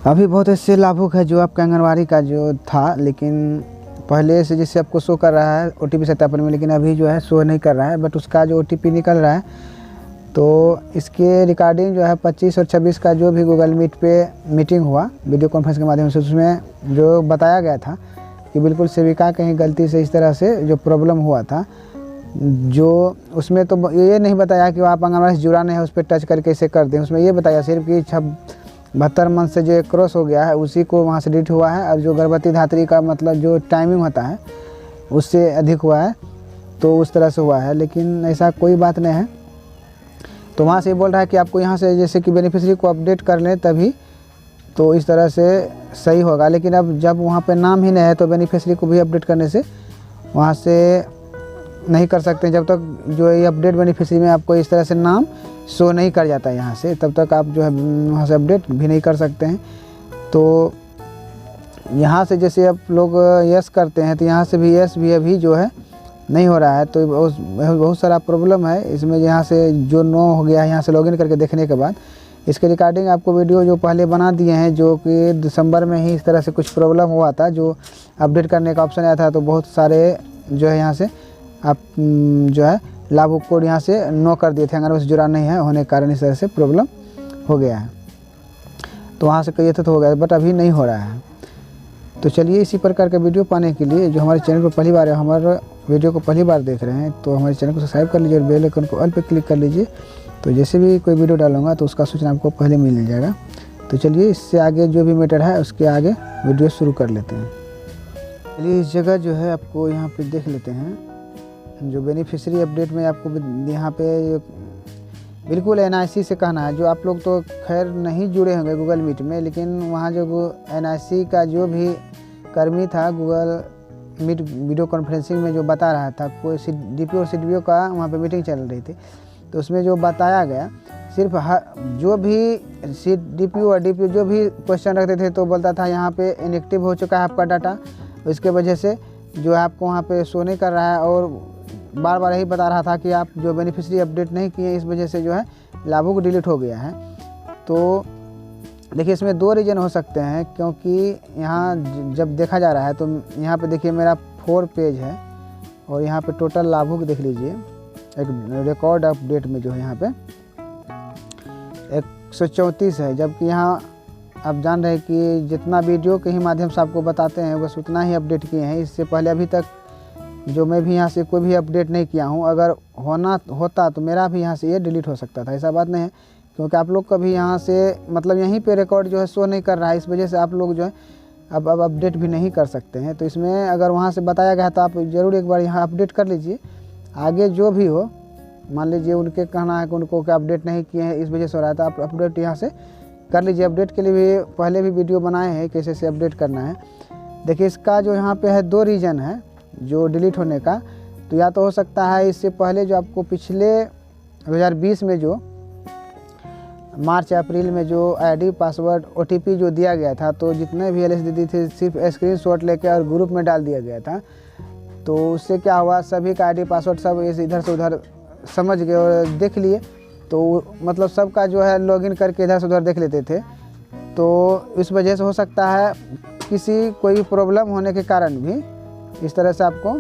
अभी बहुत ऐसे लाभुक है जो आपका आंगनवाड़ी का जो था, लेकिन पहले से जैसे आपको शो कर रहा है OTP सत्यापन में, लेकिन अभी जो है शो नहीं कर रहा है, बट उसका जो OTP निकल रहा है। तो इसके रिकॉर्डिंग जो है 25 और 26 का जो भी गूगल मीट पे मीटिंग हुआ वीडियो कॉन्फ्रेंस के माध्यम से, उसमें जो बताया गया था कि बिल्कुल सेविका कहीं गलती से इस तरह से जो प्रॉब्लम हुआ था, जो उसमें तो ये नहीं बताया कि आप आंगनवाड़ी से जुड़ा नहीं है उस पर टच करके इसे कर दें। उसमें ये बताया सिर्फ कि 72 मंथ से जो क्रॉस हो गया है उसी को वहाँ से डिलीट हुआ है, और जो गर्भवती धात्री का मतलब जो टाइमिंग होता है उससे अधिक हुआ है, तो उस तरह से हुआ है। लेकिन ऐसा कोई बात नहीं है। तो वहाँ से ये बोल रहा है कि आपको यहाँ से जैसे कि बेनिफिशियरी को अपडेट कर लें तभी तो इस तरह से सही होगा। लेकिन अब जब वहाँ पे नाम ही नहीं है तो बेनिफिशियरी को भी अपडेट करने से वहाँ से नहीं कर सकते। जब तक जो ये अपडेट बेनिफिशियरी में आपको इस तरह से नाम शो नहीं कर जाता है यहाँ से, तब तक आप जो है वहाँ से अपडेट भी नहीं कर सकते हैं। तो यहाँ से जैसे आप लोग यस करते हैं तो यहाँ से भी यस भी अभी जो है नहीं हो रहा है। तो बहुत सारा प्रॉब्लम है इसमें। यहाँ से जो नो हो गया है, यहाँ से लॉगिन करके देखने के बाद इसके रिकॉर्डिंग आपको वीडियो जो पहले बना दिए हैं, जो कि दिसंबर में ही इस तरह से कुछ प्रॉब्लम हुआ था, जो अपडेट करने का ऑप्शन आया था। तो बहुत सारे जो है यहाँ से आप जो है लाभुक कोड यहाँ से नो कर दिए थे, अगर उसे जुड़ा नहीं है होने के कारण इस तरह से प्रॉब्लम हो गया है। तो वहाँ से कही तो हो गया, बट अभी नहीं हो रहा है। तो चलिए इसी प्रकार का वीडियो पाने के लिए जो हमारे चैनल पर पहली बार है, हमारे वीडियो को पहली बार देख रहे हैं, तो हमारे चैनल को सब्सक्राइब कर लीजिए और बेल आइकन को ऑल पे क्लिक कर लीजिए। तो जैसे भी कोई वीडियो डालूंगा तो उसका सूचना आपको पहले मिल जाएगा। तो चलिए इससे आगे जो भी मैटर है उसके आगे वीडियो शुरू कर लेते हैं। चलिए इस जगह जो है आपको यहाँ पे देख लेते हैं। जो बेनिफिशियरी अपडेट में आपको यहाँ पे बिल्कुल NIC से कहना है। जो आप लोग तो खैर नहीं जुड़े होंगे गूगल मीट में, लेकिन वहाँ जो NIC का जो भी कर्मी था गूगल मीट वीडियो कॉन्फ्रेंसिंग में जो बता रहा था, कोई DPO और CDPO का वहाँ पे मीटिंग चल रही थी। तो उसमें जो बताया गया सिर्फ जो भी DPO और DPO जो भी क्वेश्चन रखते थे तो बोलता था यहाँ पे इनएक्टिव हो चुका है आपका डाटा, इसके वजह से जो है आपको वहाँ पे शो नहीं कर रहा है। और बार बार यही बता रहा था कि आप जो बेनिफिशियरी अपडेट नहीं किए, इस वजह से जो है लाभुक डिलीट हो गया है। तो देखिए इसमें 2 रीज़न हो सकते हैं, क्योंकि यहाँ जब देखा जा रहा है तो यहाँ पे देखिए मेरा 4 पेज है और यहाँ पे टोटल लाभुक देख लीजिए एक रिकॉर्ड अपडेट में जो है यहाँ पे 134 है। जबकि यहाँ आप जान रहे हैं कि जितना वीडियो के ही माध्यम से आपको बताते हैं बस उतना ही अपडेट किए हैं। इससे पहले अभी तक जो मैं भी यहाँ से कोई भी अपडेट नहीं किया हूँ। अगर होता तो मेरा भी यहाँ से ये डिलीट हो सकता था, ऐसा बात नहीं है। क्योंकि आप लोग का भी यहाँ से मतलब यहीं पे रिकॉर्ड जो है शो नहीं कर रहा है, इस वजह से आप लोग जो है अब अपडेट भी नहीं कर सकते हैं। तो इसमें अगर वहाँ से बताया गया तो आप ज़रूर एक बार यहाँ अपडेट कर लीजिए। आगे जो भी हो, मान लीजिए उनके कहना है कि उनको क्या अपडेट नहीं किए हैं इस वजह से हो रहा है, तो आप अपडेट यहाँ से कर लीजिए। अपडेट के लिए भी पहले भी वीडियो बनाए हैं कैसे से अपडेट करना है। देखिए इसका जो यहाँ पे है 2 रीज़न है जो डिलीट होने का। तो या तो हो सकता है इससे पहले जो आपको पिछले 2020 में जो मार्च अप्रैल में जो ID पासवर्ड OTP जो दिया गया था, तो जितने भी LS दीदी थे सिर्फ स्क्रीनशॉट लेके और ग्रुप में डाल दिया गया था। तो उससे क्या हुआ, सभी का ID पासवर्ड सब इधर से उधर समझ गए और देख लिए। तो मतलब सबका जो है लॉगिन करके इधर से उधर देख लेते थे। तो इस वजह से हो सकता है किसी कोई प्रॉब्लम होने के कारण भी इस तरह से आपको,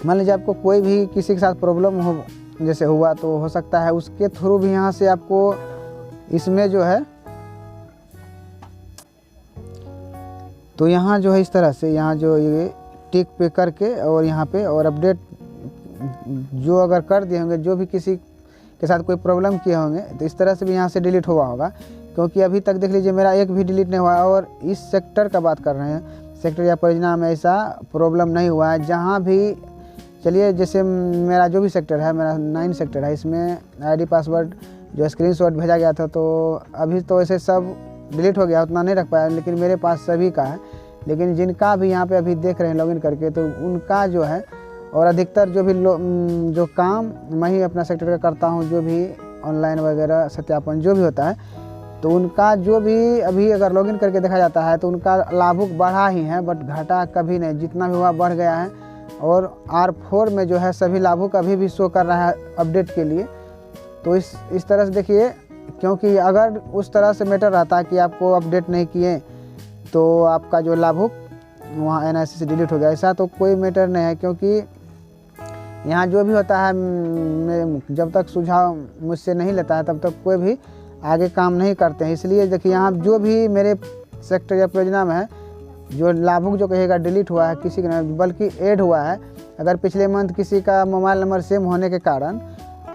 मान लीजिए आपको कोई भी किसी के साथ प्रॉब्लम हो जैसे हुआ, तो हो सकता है उसके थ्रू भी यहाँ से आपको इसमें जो है, तो यहाँ जो है इस तरह से यहाँ जो ये टिक पे करके और यहाँ पे और अपडेट जो अगर कर दिए होंगे, जो भी किसी के साथ कोई प्रॉब्लम किए होंगे, तो इस तरह से भी यहाँ से डिलीट हुआ होगा। क्योंकि अभी तक देख लीजिए मेरा एक भी डिलीट नहीं हुआ। और इस सेक्टर का बात कर रहे हैं, सेक्टर या परियोजना में ऐसा प्रॉब्लम नहीं हुआ है जहाँ भी। चलिए जैसे मेरा जो भी सेक्टर है, मेरा 9 सेक्टर है, इसमें ID पासवर्ड जो स्क्रीनशॉट भेजा गया था, तो अभी तो ऐसे सब डिलीट हो गया, उतना नहीं रख पाया, लेकिन मेरे पास सभी का है। लेकिन जिनका भी यहाँ पे अभी देख रहे हैं लॉगिन करके, तो उनका जो है, और अधिकतर जो भी जो काम मैं ही अपना सेक्टर का करता हूँ, जो भी ऑनलाइन वगैरह सत्यापन जो भी होता है, तो उनका जो भी अभी अगर लॉगिन करके देखा जाता है तो उनका लाभुक बढ़ा ही है, बट घटा कभी नहीं, जितना भी हुआ बढ़ गया है। और R4 में जो है सभी लाभुक अभी भी शो कर रहा है अपडेट के लिए। तो इस तरह से देखिए क्योंकि अगर उस तरह से मैटर रहता कि आपको अपडेट नहीं किए तो आपका जो लाभुक वहाँ NIC से डिलीट हो गया, ऐसा तो कोई मैटर नहीं है। क्योंकि यहाँ जो भी होता है मैं जब तक सुझाव मुझसे नहीं लेता है तब तक कोई भी आगे काम नहीं करते हैं। इसलिए देखिए यहाँ जो भी मेरे सेक्टर या परियोजना में है, जो लाभुक जो कहेगा डिलीट हुआ है किसी का नहीं बल्कि ऐड हुआ है, अगर पिछले मंथ किसी का मोबाइल नंबर सेम होने के कारण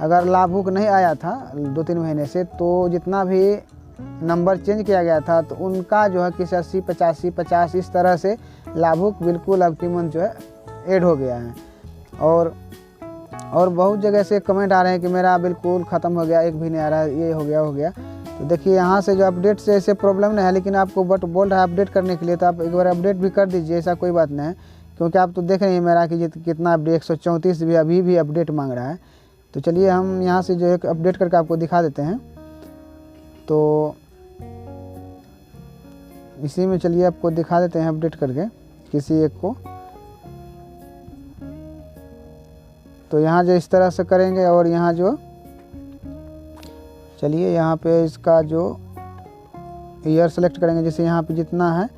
अगर लाभुक नहीं आया था 2-3 महीने से, तो जितना भी नंबर चेंज किया गया था तो उनका जो है किसी 80, 85, 50 इस तरह से लाभुक बिल्कुल अब की मंथ जो है ऐड हो गया है। और बहुत जगह से कमेंट आ रहे हैं कि मेरा बिल्कुल ख़त्म हो गया, एक भी नहीं आ रहा, ये हो गया। तो देखिए यहाँ से जो अपडेट से ऐसे प्रॉब्लम नहीं है, लेकिन आपको बट बोल रहा है अपडेट करने के लिए, तो आप एक बार अपडेट भी कर दीजिए, ऐसा कोई बात नहीं है। क्योंकि आप तो देख रहे हैं मेरा कि कितना अपडेट 134 भी अभी भी अपडेट मांग रहा है। तो चलिए हम यहाँ से जो है अपडेट करके आपको दिखा देते हैं। तो इसी में चलिए आपको दिखा देते हैं अपडेट करके किसी एक को। तो यहाँ जो इस तरह से करेंगे और यहाँ जो चलिए यहाँ पे इसका जो ईयर सेलेक्ट करेंगे, जैसे यहाँ पे जितना है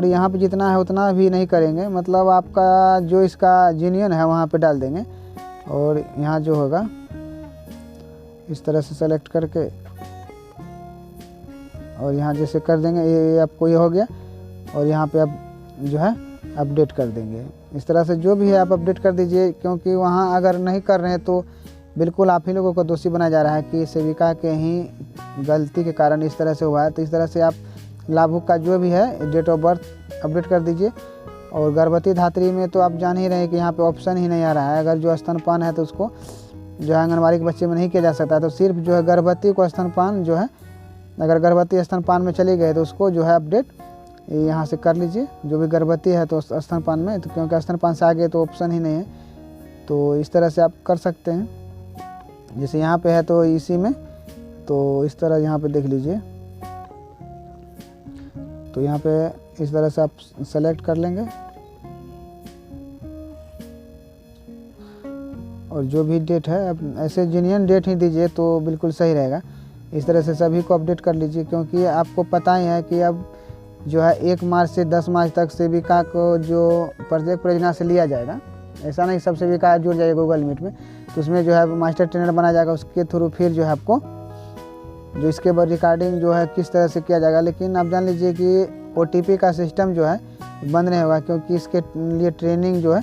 यहाँ पे जितना है उतना भी नहीं करेंगे, मतलब आपका जो इसका जीनियन है वहाँ पे डाल देंगे। और यहाँ जो होगा इस तरह से सेलेक्ट करके और यहाँ जैसे कर देंगे, ये आपको ये हो गया। और यहाँ पे आप जो है अपडेट कर देंगे। इस तरह से जो भी है आप अपडेट कर दीजिए, क्योंकि वहाँ अगर नहीं कर रहे हैं तो बिल्कुल आप ही लोगों को दोषी बनाया जा रहा है कि सेविका के ही गलती के कारण इस तरह से हुआ है। तो इस तरह से आप लाभुक का जो भी है डेट ऑफ बर्थ अपडेट कर दीजिए। और गर्भवती धात्री में तो आप जान ही रहे हैं कि यहाँ पे ऑप्शन ही नहीं आ रहा है। अगर जो स्तनपान है तो उसको जो है आंगनबाड़ी के बच्चे में नहीं किया जा सकता, तो सिर्फ जो है गर्भवती को स्तनपान जो है, अगर गर्भवती स्तनपान में चली गए तो उसको जो है अपडेट यहाँ से कर लीजिए। जो भी गर्भवती है तो स्तनपान में, तो क्योंकि स्तनपान से आगे तो ऑप्शन ही नहीं है, तो इस तरह से आप कर सकते हैं। जैसे यहाँ पे है तो इसी में, तो इस तरह यहाँ पे देख लीजिए। तो यहाँ पे इस तरह से आप सेलेक्ट कर लेंगे और जो भी डेट है आप ऐसे जीनियन डेट ही दीजिए तो बिल्कुल सही रहेगा। इस तरह से सभी को अपडेट कर लीजिए, क्योंकि आपको पता ही है कि अब जो है 1 मार्च से 10 मार्च तक सेविका को जो प्रत्येक परियोजना से लिया जाएगा, ऐसा नहीं सब सेविका जुड़ जाएगा गूगल मीट में, तो उसमें जो है मास्टर ट्रेनर बना जाएगा, उसके थ्रू फिर जो है आपको जो इसके बाद रिकॉर्डिंग जो है किस तरह से किया जाएगा। लेकिन आप जान लीजिए कि OTP का सिस्टम जो है बंद नहीं होगा, क्योंकि इसके लिए ट्रेनिंग जो है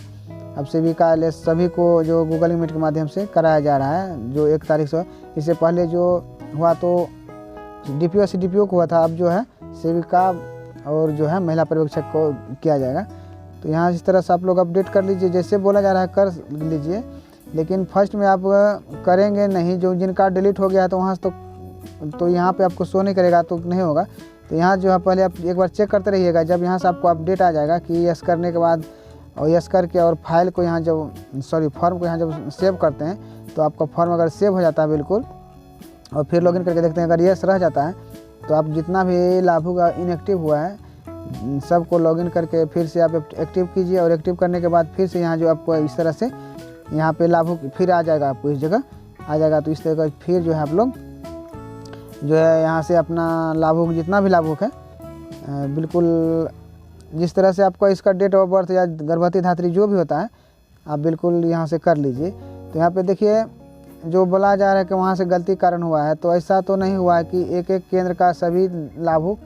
अब सेविका सभी को जो गूगल मीट के माध्यम से कराया जा रहा है, जो 1 तारीख से। इससे पहले जो हुआ तो DPO CDPO को हुआ था, अब जो है सेविका और जो है महिला पर्यवेक्षक को किया जाएगा। तो यहाँ इस तरह से आप लोग अपडेट कर लीजिए, जैसे बोला जा रहा है कर लीजिए। लेकिन फर्स्ट में आप करेंगे नहीं, जो जिनका डिलीट हो गया है तो वहाँ से तो यहाँ पे आपको शो नहीं करेगा, तो नहीं होगा। तो यहाँ जो है पहले आप एक बार चेक करते रहिएगा। जब यहाँ से आपको अपडेट आ जाएगा कि यस करने के बाद और यस करके और फाइल को यहाँ जब फॉर्म को यहाँ जब सेव करते हैं, तो आपका फॉर्म अगर सेव हो जाता है बिल्कुल, और फिर लॉगिन करके देखते हैं अगर यस रह जाता है, तो आप जितना भी लाभुक इनएक्टिव हुआ है सबको लॉगिन करके फिर से आप एक्टिव कीजिए। और एक्टिव करने के बाद फिर से यहाँ जो आपको इस तरह से यहाँ पे लाभुक फिर आ जाएगा, आपको इस जगह आ जाएगा। तो इस तरह का फिर जो है आप लोग जो है यहाँ से अपना लाभुक जितना भी लाभुक है बिल्कुल जिस तरह से आपको इसका डेट ऑफ बर्थ या गर्भवती धात्री जो भी होता है आप बिल्कुल यहाँ से कर लीजिए। तो यहाँ पे देखिए जो बोला जा रहा है कि वहाँ से गलती कारण हुआ है, तो ऐसा तो नहीं हुआ है कि एक केंद्र का सभी लाभुक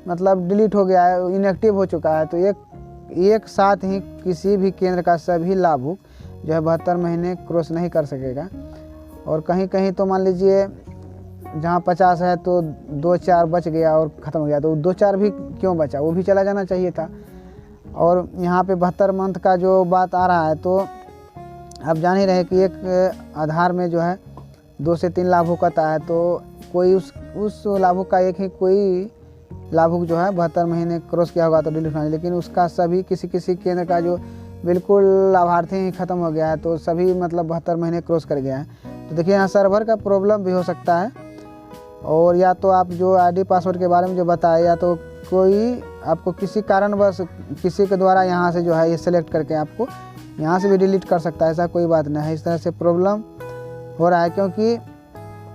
मतलब डिलीट हो गया है, इनएक्टिव हो चुका है। तो एक साथ ही किसी भी केंद्र का सभी लाभुक जो है 72 महीने क्रॉस नहीं कर सकेगा। और कहीं कहीं तो मान लीजिए जहाँ 50 है तो 2-4 बच गया और ख़त्म हो गया, तो 2-4 भी क्यों बचा, वो भी चला जाना चाहिए था। और यहाँ पे 72 मंथ का जो बात आ रहा है, तो आप जान ही रहे कि एक आधार में जो है 2 से 3 लाभुक आता है, तो कोई उस लाभुक का एक ही कोई लाभुक जो है 72 महीने क्रॉस किया होगा तो डिलीट होना, लेकिन उसका सभी किसी केंद्र का जो बिल्कुल लाभार्थी ही ख़त्म हो गया है, तो सभी मतलब 72 महीने क्रॉस कर गया है। तो देखिए यहाँ सर्वर का प्रॉब्लम भी हो सकता है, और या तो आप जो ID पासवर्ड के बारे में जो बताए, या तो कोई आपको किसी कारणवश किसी के द्वारा यहाँ से जो है ये सेलेक्ट करके आपको यहाँ से भी डिलीट कर सकता है, ऐसा कोई बात नहीं है। इस तरह से प्रॉब्लम हो रहा है, क्योंकि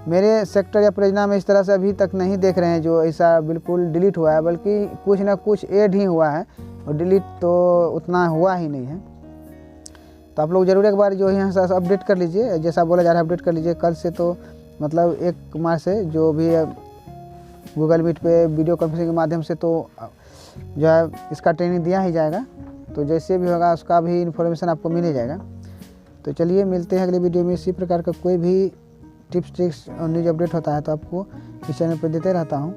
मेरे सेक्टर या परियोजना में इस तरह से अभी तक नहीं देख रहे हैं जो ऐसा बिल्कुल डिलीट हुआ है, बल्कि कुछ ना कुछ ऐड ही हुआ है और डिलीट तो उतना हुआ ही नहीं है। तो आप लोग ज़रूर एक बार जो है यहाँ से अपडेट कर लीजिए, जैसा बोला जा रहा है अपडेट कर लीजिए। कल से तो मतलब 1 मार्च से जो भी गूगल मीट पे वीडियो कॉन्फ्रेंसिंग के माध्यम से तो जो है इसका ट्रेनिंग दिया ही जाएगा। तो जैसे भी होगा उसका भी इन्फॉर्मेशन आपको मिल ही जाएगा। तो चलिए मिलते हैं अगले वीडियो में। इसी प्रकार का कोई भी टिप्स ट्रिक्स और न्यूज़ अपडेट होता है तो आपको इस चैनल पर देते रहता हूँ।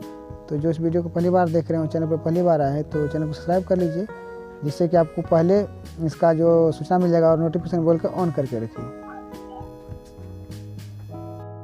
तो जो इस वीडियो को पहली बार देख रहे हो, चैनल पर पहली बार आए तो चैनल को सब्सक्राइब कर लीजिए, जिससे कि आपको पहले इसका जो सूचना मिल जाएगा और नोटिफिकेशन बोल कर ऑन करके रखिए।